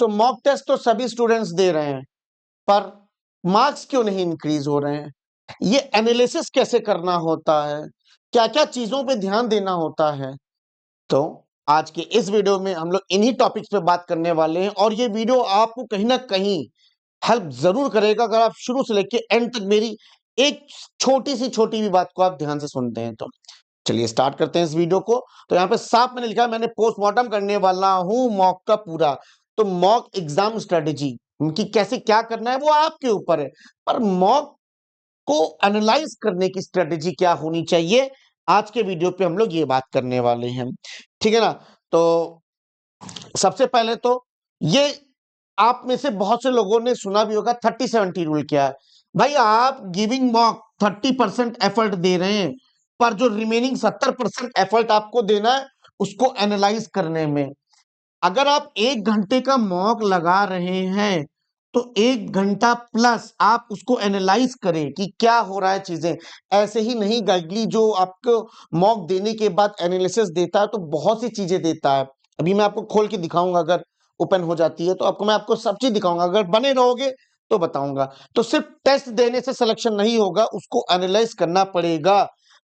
सो mock test तो सभी students they रहे हैं, पर मार्क्स क्यों नहीं इंक्रीज हो रहे हैं? ये एनालिसिस कैसे करना होता है, क्या क्या चीजों पे ध्यान देना होता है? तो आज के इस वीडियो में हम लोग इन्हीं टॉपिक्स पे बात करने वाले हैं, और ये वीडियो आपको कहीं ना कहीं हेल्प जरूर करेगा अगर आप शुरू से लेके एंड तक मेरी एक छोटी भी बात को आप ध्यान से सुनते हैं। तो चलिए स्टार्ट करते हैं इस वीडियो को। तो यहाँ पे साफ मैंने लिखा है, मैंने पोस्टमार्टम करने वाला हूं मॉक का पूरा। तो मॉक एग्जाम स्ट्रेटेजी कि कैसे क्या करना है वो आपके ऊपर है, पर मॉक को एनालाइज करने की स्ट्रेटेजी क्या होनी चाहिए, आज के वीडियो पे हम लोग ये बात करने वाले हैं। ठीक है ना? तो सबसे पहले तो ये आप में से बहुत से लोगों ने सुना भी होगा 30-70 रूल। क्या है भाई? आप गिविंग मॉक 30% एफर्ट दे रहे हैं, पर जो रिमेनिंग 70% एफर्ट आपको देना है उसको एनालाइज करने में। अगर आप 1 घंटे का मॉक लगा रहे हैं तो 1 घंटा प्लस आप उसको एनालाइज करें कि क्या हो रहा है चीजें। ऐसे ही नहीं गाइडली जो आपको मॉक देने के बाद एनालिसिस देता है तो बहुत सी चीजें देता है। अभी मैं आपको खोल के दिखाऊंगा, अगर ओपन हो जाती है तो मैं आपको सब चीज दिखाऊंगा, अगर बने रहोगे तो बताऊंगा। तो सिर्फ टेस्ट देने से सिलेक्शन नहीं होगा, उसको एनालाइज करना पड़ेगा।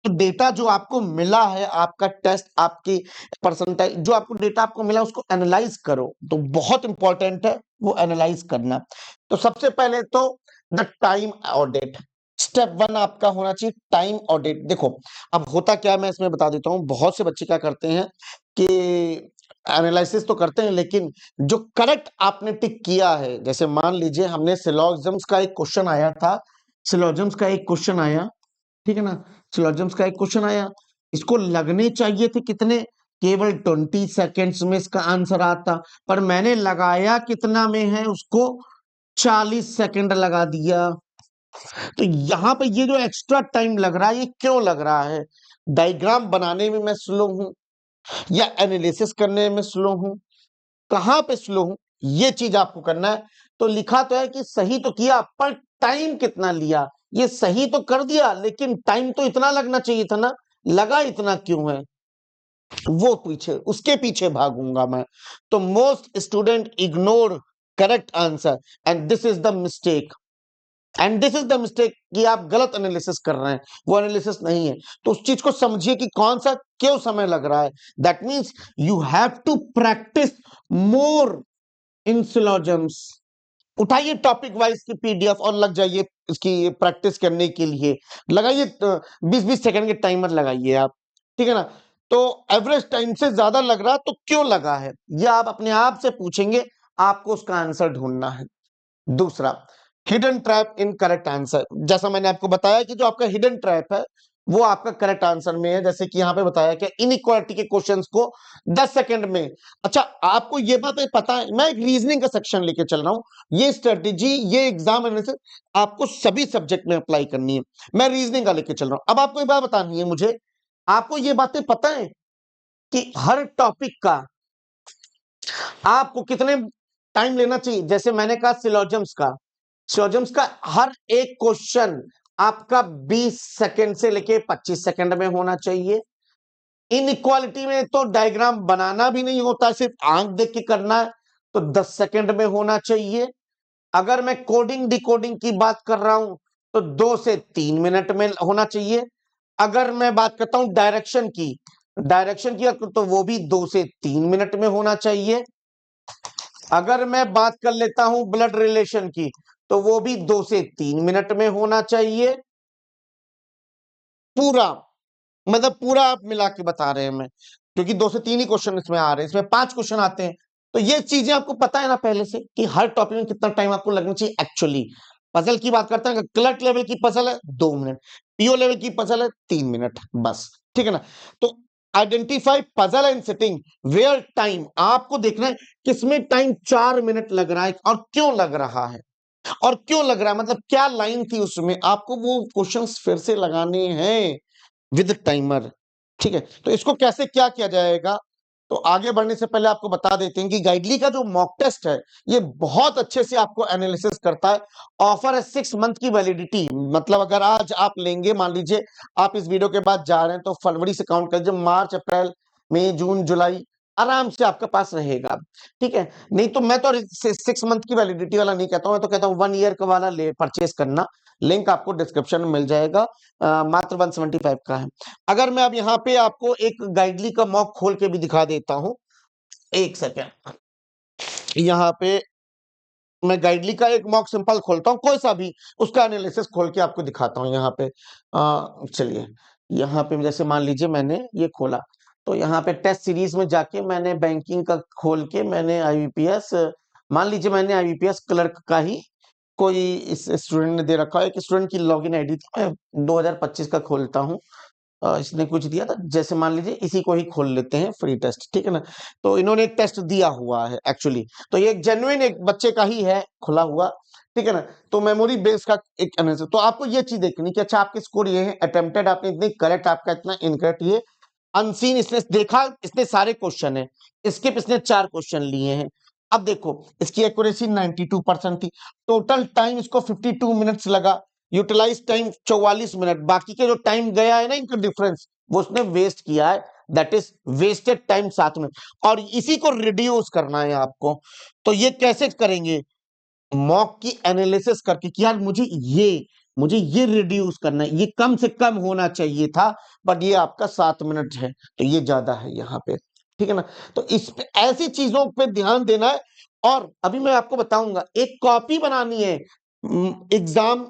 तो डेटा जो आपको मिला है, आपका टेस्ट, आपकी परसेंटाइल, जो आपको डेटा आपको मिला उसको एनालाइज करो। तो बहुत इंपॉर्टेंट है वो एनालाइज करना। तो सबसे पहले तो द टाइम ऑडिट, स्टेप 1 आपका होना चाहिए टाइम ऑडिट। देखो अब होता क्या, मैं इसमें बता देता हूं। बहुत से बच्चे क्या करते हैं कि एनालिसिस तो करते हैं, लेकिन जो करेक्ट आपने टिक किया है, जैसे मान लीजिए हमने सिलोजिज्म्स का एक क्वेश्चन आया था, सिलोजिज्म्स का एक क्वेश्चन आया, ठीक है ना? सिलोजिज्म्स का एक क्वेश्चन आया, इसको लगने चाहिए थे कितने, केवल 20 सेकेंड्स में इसका आंसर आता, पर मैंने लगाया कितना में है उसको, 40 सेकंड लगा दिया। तो यहां पे ये जो एक्स्ट्रा टाइम लग रहा है, ये क्यों लग रहा है? डायग्राम बनाने में मैं स्लो हूं या एनालिसिस करने में स्लो हूं? कहां पे स्लो हूं, ये चीज आपको करना है। तो लिखा तो है कि सही तो किया, पर टाइम कितना लिया? ये सही तो कर दिया, लेकिन टाइम तो इतना लगना चाहिए था ना, लगा इतना क्यों है? वो पीछे, उसके पीछे भागूंगा मैं। तो most student ignore correct answer and this is the mistake, कि आप गलत एनालिसिस कर रहे हैं, वो एनालिसिस नहीं है। तो उस चीज को समझिए कि कौन सा क्यों समय लग रहा है। That means you have to practise more in syllogisms. उठाइए टॉपिक वाइज की पीडीएफ और लग जाइए इसकी प्रैक्टिस करने के लिए। लगाइए 20-20 सेकंड के टाइमर लगाइए आप, ठीक है ना? तो एवरेज टाइम से ज्यादा लग रहा तो क्यों लगा है, यह आप अपने आप से पूछेंगे, आपको उसका आंसर ढूंढना है। दूसरा, hidden trap in correct answer. जैसा मैंने आपको बताया कि जो आपका हिडन ट्रैप है वो आपका करेक्ट आंसर में है। जैसे कि यहां पे बताया कि इनइक्वालिटी के क्वेश्चंस को 10 सेकंड में। अच्छा, आपको ये बात पता है, मैं एक रीजनिंग का सेक्शन लेके चल रहा हूं। ये स्ट्रेटेजी, ये एग्जाम एनालिसिस आपको सभी सब्जेक्ट में अप्लाई करनी है। मैं रीजनिंग का लेके चल रहा हूं। अब आपको ये बात बतानी है मुझे, आपको ये बातें पता है कि हर टॉपिक का आपको कितने टाइम लेना चाहिए? जैसे मैंने कहा सिलोजिम्स का हर एक क्वेश्चन आपका 20 सेकंड से लेके 25 सेकंड में होना चाहिए। इनइक्वालिटी में तो डायग्राम बनाना भी नहीं होता, सिर्फ आंख देख के करना है, तो 10 सेकंड में होना चाहिए। अगर मैं कोडिंग डिकोडिंग की बात कर रहा हूं तो 2 से 3 मिनट में होना चाहिए। अगर मैं बात करता हूं डायरेक्शन की तो वो भी 2 से 3 मिनट में होना चाहिए। अगर मैं बात कर लेता हूं ब्लड रिलेशन की तो वो भी 2 से 3 मिनट में होना चाहिए। पूरा मतलब पूरा आप मिला के बता रहे हैं मैं, क्योंकि 2 से 3 ही क्वेश्चन इसमें आ रहे हैं, इसमें 5 क्वेश्चन आते हैं। तो ये चीजें आपको पता है ना पहले से कि हर टॉपिक में कितना टाइम आपको लगना चाहिए। एक्चुअली पजल की बात करते हैं, क्लर्क लेवल की पजल है 2 मिनट, पीओ लेवल की पजल है 3 मिनट बस, ठीक है ना? तो identify puzzle and sitting where time, आपको देखना है किसमें टाइम 4 मिनट लग रहा है और क्यों लग रहा है, और क्यों लग रहा है मतलब क्या लाइन थी उसमें, आपको वो क्वेश्चंस फिर से लगाने हैं विद टाइमर, ठीक है? तो इसको कैसे क्या किया जाएगा, तो आगे बढ़ने से पहले आपको बता देते हैं कि गाइडली का जो मॉक टेस्ट है ये बहुत अच्छे से आपको एनालिसिस करता है। ऑफर है 6 मंथ की वैलिडिटी, मतलब अगर आज आप लेंगे, मान लीजिए आप इस वीडियो के बाद जा रहे हैं तो फरवरी से काउंट कर लीजिए, मार्च, अप्रैल, मई, जून, जुलाई, आराम से आपके पास रहेगा, ठीक है। नहीं तो मैं तो 6 मंथ की वैलिडिटी वाला नहीं कहता हूं, मैं तो कहता हूं 1 ईयर का वाला ले परचेस करना। लिंक आपको डिस्क्रिप्शन में मिल जाएगा। मात्र 175 का है। अगर मैं अब यहाँ पे आपको एक गाइडली का मॉक खोल के भी दिखा देता हूं, एक सेकेंड। यहाँ पे मैं गाइडली का एक मॉक सिंपल खोलता हूं, कोई सा भी, उसका एनालिसिस खोल के आपको दिखाता हूं यहाँ पे। चलिए, यहाँ पे जैसे मान लीजिए मैंने ये खोला, तो यहाँ पे टेस्ट सीरीज में जाके मैंने बैंकिंग का खोल के मैंने आईबीपीएस, मान लीजिए मैंने आईबीपीएस क्लर्क का ही कोई इस स्टूडेंट ने दे रखा है, एक स्टूडेंट की लॉगिन आईडी थी, मैं 2025 का खोलता हूँ। इसने कुछ दिया था, जैसे मान लीजिए इसी को ही खोल लेते हैं, फ्री टेस्ट, ठीक है ना। तो इन्होंने एक टेस्ट दिया हुआ है एक्चुअली, तो ये एक जेन्युइन एक बच्चे का ही है खुला हुआ, ठीक है ना। तो मेमोरी बेस का एक एनालिसिस, तो आपको ये चीज देखनी कि अच्छा आपके स्कोर ये है, अटेम्प्टेड आपने इतनी करेक्ट, आपका इतना इनकरेक्ट, ये अनसीन इसने देखा, इसने सारे क्वेश्चन है, स्किप इसने 4 क्वेश्चन लिए हैं। अब देखो इसकी एक्यूरेसी 92% थी, टोटल टाइम इसको 52 मिनट्स लगा, यूटिलाइज टाइम 44 मिनट, बाकी के जो टाइम गया है ना इनका डिफरेंस, वो उसने वेस्ट किया है, that is wasted time 7 minute, और इसी को रिड्यूस करना है आपको। तो ये कैसे करेंगे, मॉक की एनालिसिस करके कि यार मुझे ये रिड्यूस करना है, ये कम से कम होना चाहिए था, बट ये आपका 7 मिनट है, तो ये ज्यादा है यहाँ पे, ठीक है ना। तो इस पे ऐसी चीजों पे ध्यान देना है। और अभी मैं आपको बताऊंगा, एक कॉपी बनानी है एग्जाम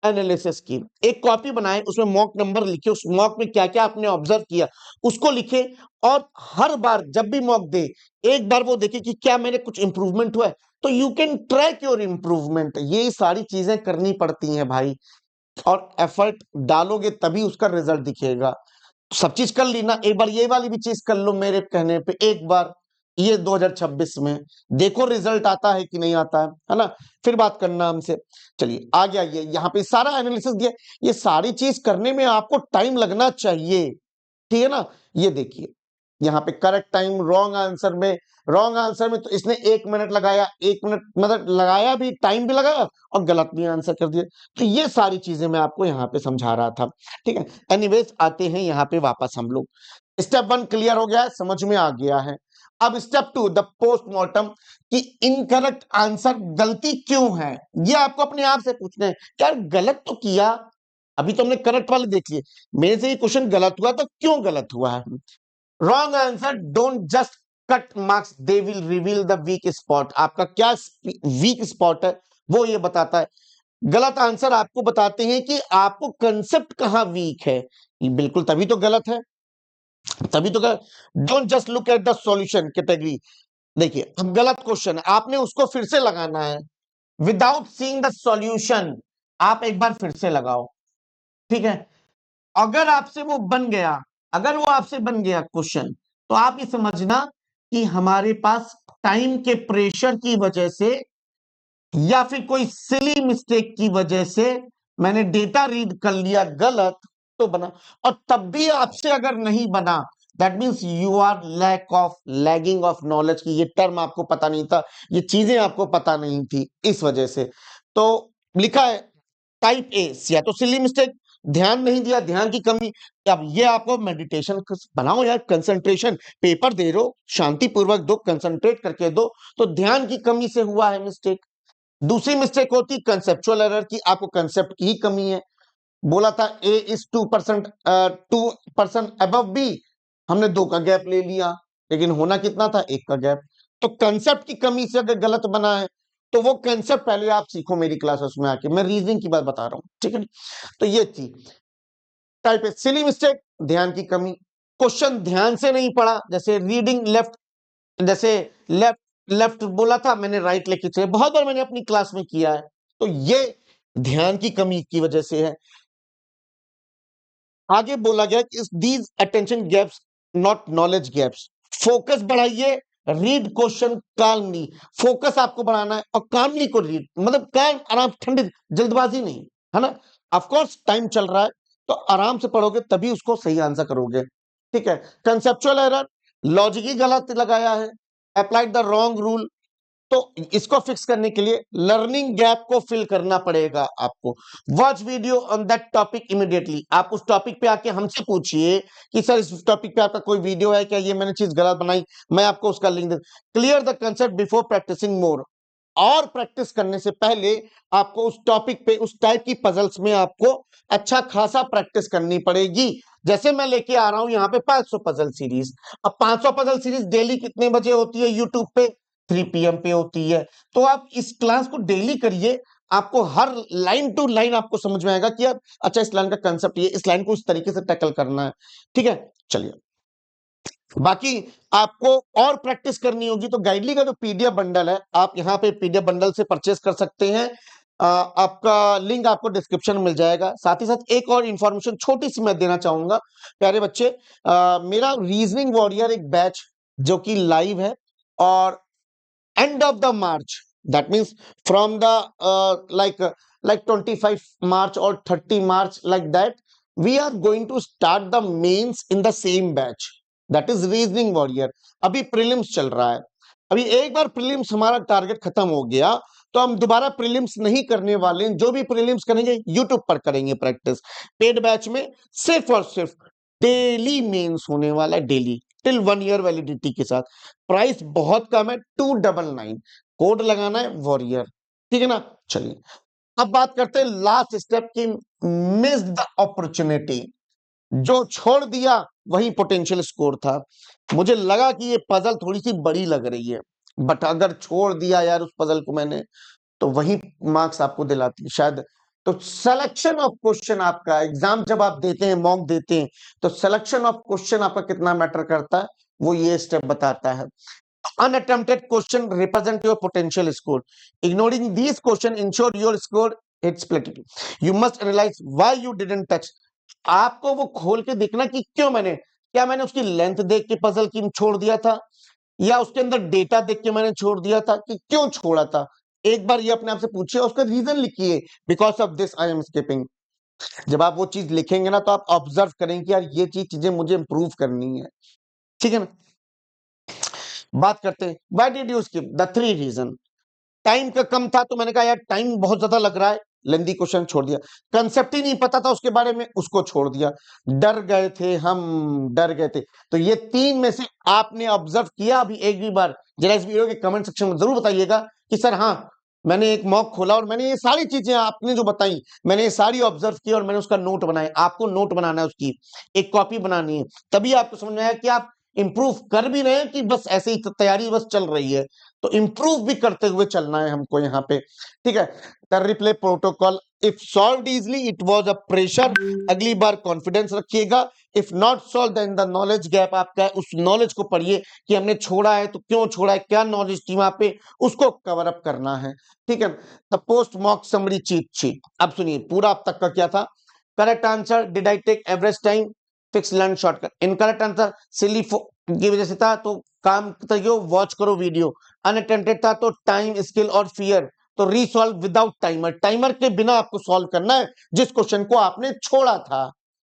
एनालिसिस की, एक कॉपी बनाए, उसमें मॉक नंबर लिखे, उस मॉक में क्या क्या आपने ऑब्जर्व किया उसको लिखे, और हर बार जब भी मॉक दे, एक बार वो देखे कि क्या मैंने कुछ इंप्रूवमेंट हुआ है, तो you can track your improvement. ये सारी चीजें करनी पड़ती हैं भाई, और एफर्ट डालोगे तभी उसका रिजल्ट दिखेगा। सब चीज कर ली ना, एक बार ये वाली भी चीज कर लो मेरे कहने पे, एक बार ये 2026 में देखो रिजल्ट आता है कि नहीं आता है ना, फिर बात करना हमसे। चलिए आ गया, ये यहाँ पे सारा एनालिसिस दिया, ये सारी चीज करने में आपको टाइम लगना चाहिए, ठीक है ना। ये देखिए यहाँ पे करेक्ट टाइम, रॉन्ग आंसर में तो इसने 1 मिनट लगाया, 1 मिनट मतलब लगाया भी, टाइम भी लगाया, और गलत भी आंसर कर दिया। तो ये सारी चीजें मैं आपको यहाँ पे समझा रहा था, ठीक है। एनीवेज आते हैं यहाँ पे वापस हम लोग, स्टेप 1 क्लियर हो गया है, समझ में आ गया है। अब स्टेप 2 द पोस्टमार्टम, कि इनकरेक्ट आंसर गलती क्यों है, ये आपको अपने आप से पूछना है, यार गलत तो किया, अभी तो हमने करेक्ट वाले देख लिए, मेरे से ये क्वेश्चन गलत हुआ तो क्यों गलत हुआ है। Wrong answer don't just cut marks, they will reveal the week spot, आपका क्या वीक स्पॉट है वो ये बताता है। गलत आंसर आपको बताते हैं कि आपको कंसेप्ट कहां वीक है, बिल्कुल तभी तो गलत है, तभी तो गलत। Don't just look at the solution category, देखिए अब गलत क्वेश्चन है, आपने उसको फिर से लगाना है, विदाउट सीइंग द सॉल्यूशन, आप एक बार फिर से लगाओ, ठीक है। अगर आपसे वो बन गया, अगर वो आपसे बन गया क्वेश्चन, तो आप ये समझना कि हमारे पास टाइम के प्रेशर की वजह से या फिर कोई सिली मिस्टेक की वजह से मैंने डेटा रीड कर लिया गलत, तो बना। और तब भी आपसे अगर नहीं बना, that means you are lagging of knowledge, की ये टर्म आपको पता नहीं था, ये चीजें आपको पता नहीं थी, इस वजह से। तो लिखा है टाइप ए, या तो सिली मिस्टेक, ध्यान नहीं दिया, ध्यान की कमी। अब ये आपको मेडिटेशन बनाओ यार, कंसंट्रेशन, पेपर दे रहे हो शांतिपूर्वक दो, कंसंट्रेट करके दो, तो ध्यान की कमी से हुआ है मिस्टेक। दूसरी मिस्टेक होती कंसेप्चुअल एरर की, आपको कंसेप्ट की ही कमी है। बोला था ए इज 2%, 2% अबव बी, हमने 2 का गैप ले लिया, लेकिन होना कितना था, 1 का गैप। तो कंसेप्ट की कमी से अगर गलत बना है, तो वो कंसेप्ट पहले आप सीखो मेरी क्लासेस में आके, मैं रीजनिंग की बात बता रहा हूं, ठीक है। तो ये थी टाइप ए सिली मिस्टेक, ध्यान की कमी, क्वेश्चन ध्यान से नहीं पढ़ा, जैसे रीडिंग लेफ्ट, जैसे लेफ्ट लेफ्ट बोला था मैंने राइट लेके चले, बहुत बार मैंने अपनी क्लास में किया है, तो ये ध्यान की कमी की वजह से है। आगे बोला गया कि these attention gaps not knowledge gaps, focus बढ़ाइए, रीड क्वेश्चन कामली, फोकस आपको बढ़ाना है, और कामली को रीड, मतलब काम आराम, ठंडी जल्दबाजी नहीं, है ना। ऑफ कोर्स टाइम चल रहा है, तो आराम से पढ़ोगे तभी उसको सही आंसर करोगे, ठीक है। कंसेप्चुअल एरर, लॉजिक ही गलत लगाया है, अप्लाइड द रॉन्ग रूल, तो इसको फिक्स करने के लिए लर्निंग गैप को फिल करना पड़ेगा आपको। Watch video on that topic immediately. आप उस टॉपिक पे आके हमसे पूछिए कि सर इस टॉपिक पे आपका कोई वीडियो है क्या, ये मैंने चीज गलत बनाई, मैं आपको उसका लिंक दे। Clear the concept before practising more. और प्रैक्टिस करने से पहले आपको उस टॉपिक पे, उस टाइप की पजल्स में आपको अच्छा खासा प्रैक्टिस करनी पड़ेगी। जैसे मैं लेके आ रहा हूं यहाँ पे 500 पजल सीरीज। अब 500 पजल सीरीज डेली कितने बजे होती है यूट्यूब पे? 3 PM पे होती है। तो आप इस क्लास को डेली करिए, आपको हर लाइन टू लाइन आपको समझ में आएगा कि यार अच्छा इस लाइन का कंसेप्ट ये, इस लाइन को इस तरीके से टैकल करना है। ठीक है, चलिए बाकी आपको और प्रैक्टिस करनी होगी तो गाइडली का जो पीडीएफ बंडल है, आप यहाँ पे पीडीएफ बंडल से परचेस कर सकते हैं। आपका लिंक आपको डिस्क्रिप्शन में मिल जाएगा। साथ ही साथ एक और इंफॉर्मेशन छोटी सी मैं देना चाहूंगा प्यारे बच्चे, मेरा रीजनिंग वॉरियर एक बैच जो कि लाइव है, और end of the March, that means from the like 25 March or 30 March, like that we are going to start the mains in the same batch, that is reasoning warrior। अभी prelims चल रहा है, अभी एक बार prelims हमारा target खत्म हो गया तो हम दोबारा प्रीलिम्स नहीं करने वाले हैं। जो भी प्रीलिम्स करेंगे यूट्यूब पर करेंगे प्रैक्टिस। पेड बैच में सिर्फ और सिर्फ डेली मेंस होने वाला है, डेली टिल 1 ईयर वैलिडिटी के साथ। प्राइस बहुत कम है, 299। कोड लगाना है वॉरियर, ठीक है ना। चलिए अब बात करते हैं लास्ट स्टेप की, मिस द अपॉर्चुनिटी। जो छोड़ दिया वही पोटेंशियल स्कोर था। मुझे लगा कि ये पजल थोड़ी सी बड़ी लग रही है, बट अगर छोड़ दिया यार उस पजल को मैंने, तो वही मार्क्स आपको दिलाती है शायद। तो सिलेक्शन ऑफ क्वेश्चन आपका, एग्जाम जब आप देते हैं, मॉक देते हैं, तो सिलेक्शन ऑफ क्वेश्चन आपका कितना मैटर करता है, वो ये स्टेप बताता है। Unattempted question represent your potential score. Ignoring these questions ensure your score hits plateau. You must analyze why you didn't touch. आपको वो खोल के देखना कि क्यों मैंने, क्या मैंने उसकी लेंथ देख के पजल की छोड़ दिया था, या उसके अंदर डेटा देख के मैंने छोड़ दिया था, कि क्यों छोड़ा था। एक बार ये अपने आप से पूछिए, उसका रीजन लिखिए, because of this I am skipping. जब आप वो चीज लिखेंगे ना तो आप ऑब्जर्व करेंगे कि यार ये चीजें मुझे इंप्रूव करनी है, ठीक है ना। बात करते हैं why did you skip, the 3 reason. Time का कम था तो मैंने कहा यार टाइम बहुत ज्यादा लग रहा है, लेंदी क्वेश्चन छोड़ दिया। कंसेप्ट ही नहीं पता था उसके बारे में, उसको छोड़ दिया। डर गए थे हम, डर गए थे। तो ये 3 में से आपने ऑब्जर्व किया अभी एक भी बार? जरा इस वीडियो के कमेंट सेक्शन में जरूर बताइएगा कि सर हाँ मैंने एक मॉक खोला और मैंने ये सारी चीजें आपने जो बताई मैंने ये सारी ऑब्जर्व की और मैंने उसका नोट बनाया। आपको नोट बनाना है, उसकी एक कॉपी बनानी है, तभी आपको समझ में आया कि आप इंप्रूव कर भी रहे हैं कि बस ऐसे ही तैयारी बस चल रही है। तो इंप्रूव भी करते हुए चलना है हमको यहाँ पे, ठीक है। The replay protocol, if solved easily it was a pressure, अगली बार कॉन्फिडेंस रखिएगा। If not solve then the knowledge gap, आपका उस नॉलेज को पढ़िए कि हमने छोड़ा है तो क्यों छोड़ा है, क्या नॉलेज थी वहां पे, उसको कवर अप करना है, ठीक है। The post mock summary cheat sheet, अब सुनिए पूरा अब तक का क्या था। Correct answer, did I take average time, fix learn shortcut. Incorrect answer, silly की वजह से था तो काम करियो, वॉच करो वीडियो। अनअटेम्प्टेड था तो टाइम, स्किल और फियर, तो रीसॉल्व विदाउट टाइमर। टाइमर के बिना आपको सॉल्व करना है जिस क्वेश्चन को आपने छोड़ा था।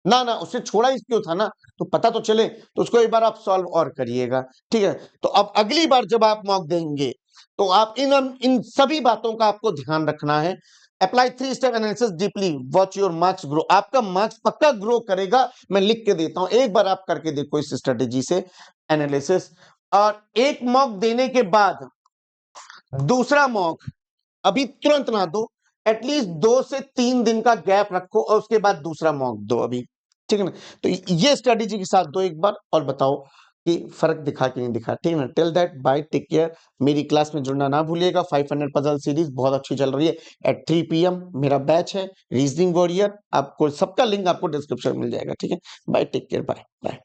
ना ना उसे छोड़ा ही क्यों था ना, तो पता तो चले, तो उसको एक बार आप सॉल्व और करिएगा, ठीक है। तो अब अगली बार जब आप मॉक देंगे तो आप इन सभी बातों का आपको ध्यान रखना है। Apply 3 step analysis deeply, watch your marks grow. आपका मार्क्स पक्का ग्रो करेगा, मैं लिख के देता हूं, एक बार आप करके देखो इस स्ट्रेटेजी से एनालिसिस। और एक मॉक देने के बाद दूसरा मॉक अभी तुरंत ना दो, एटलीस्ट 2 से 3 दिन का गैप रखो और उसके बाद दूसरा मॉक दो अभी, ठीक है ना। तो ये स्ट्रेटेजी के साथ दो एक बार और बताओ कि फर्क दिखा कि नहीं दिखा, ठीक है ना। Till that bye, take care. मेरी क्लास में जुड़ना ना भूलिएगा, 500 पजल सीरीज बहुत अच्छी चल रही है। एट 3 PM मेरा बैच है रीजनिंग वॉरियर, आपको सबका लिंक आपको डिस्क्रिप्शन में मिल जाएगा, ठीक है। Bye, take care, bye bye.